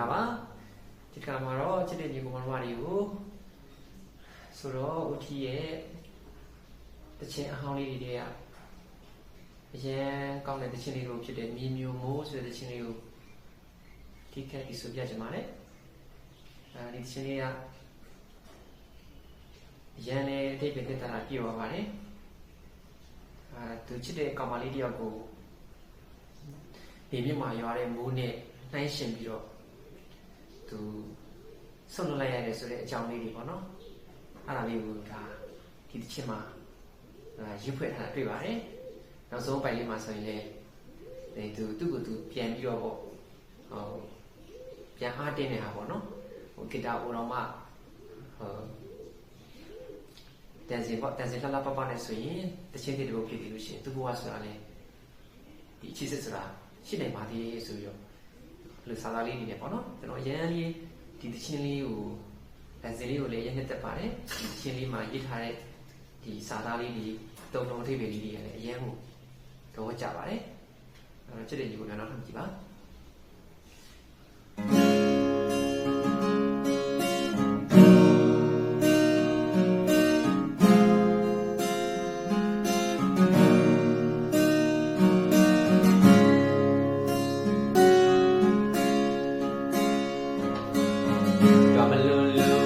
လာပါဒီကမှာတော့ချစ်တဲ့ညီကောင်မတွေကိုဆိုတော့ဦးထီးရဲ့တခြင်းအဟောင်းလေးတွေကအရင်ကောင်းတဲ့တခြင်းလေးကိုဖြစ်တဲ့မြေမျိုးမိုးဆိုတဲ့တခြင်းလေးကိုဒီခက်ဒီဆိုပြချင်ပါတယ်ဒီတခြင်းလေးကရန်နဲ့အတိတ်ပဲတက်တာပြည့်သွားပါတယ်သူချစ်တဲ့ကောင်မလေးတယောက်ကိုဒီမြစ်မှာရွာတဲ့မိုးနဲ့နှိုင်းရှင်ပြီးတော့သူဆုံးလွတ်လိုက်ရတယ်ဆိုတဲ့အကြောင်းလေးတွေပေါ့နော်အဲ့ဒါလေးကိုဒါဒီတစ်ချက်မှာရွတ်ဖွဲ့ထားတာတွေ့ပါတယ်နောက်ဆုံးပိုင်လေးမှာဆိုရင်လေသူ့ကိုသူပြန်ပြီးတော့ပေါ့ပြန်အားတင်းနေတာပေါ့နော်ဂီတာအိုတော်မှတန်စင်လှလှပပနဲ့ဆိုရင်တချင်းတွေတို့ဖြစ်ပြီးလို့ရှိရင်သူ့ဘဝဆိုတာလေဒီအချစ်စစ်ဆိုတာရှိနေပါသေးဆိုပြီးတော့လူစာသားလေးတွေနဲ့ပေါ့နော်ကျွန်တော်အရင်လေးဒီတချင်းလေးကိုတန်စင်လေးကိုလည်းရနှစ်သက်ပါတယ်ဒီတချင်းလေးမှာရေးထားတဲ့ဒီစာသားလေးတွေတုံအထိပ်ပဲလေးတွေလည်းအရင်ကတော့ကြပါတယ်အဲ့တော့ချစ်တဲ့ညီကိုနောက်ထပ်ကြည့်ပါမလွန်လူ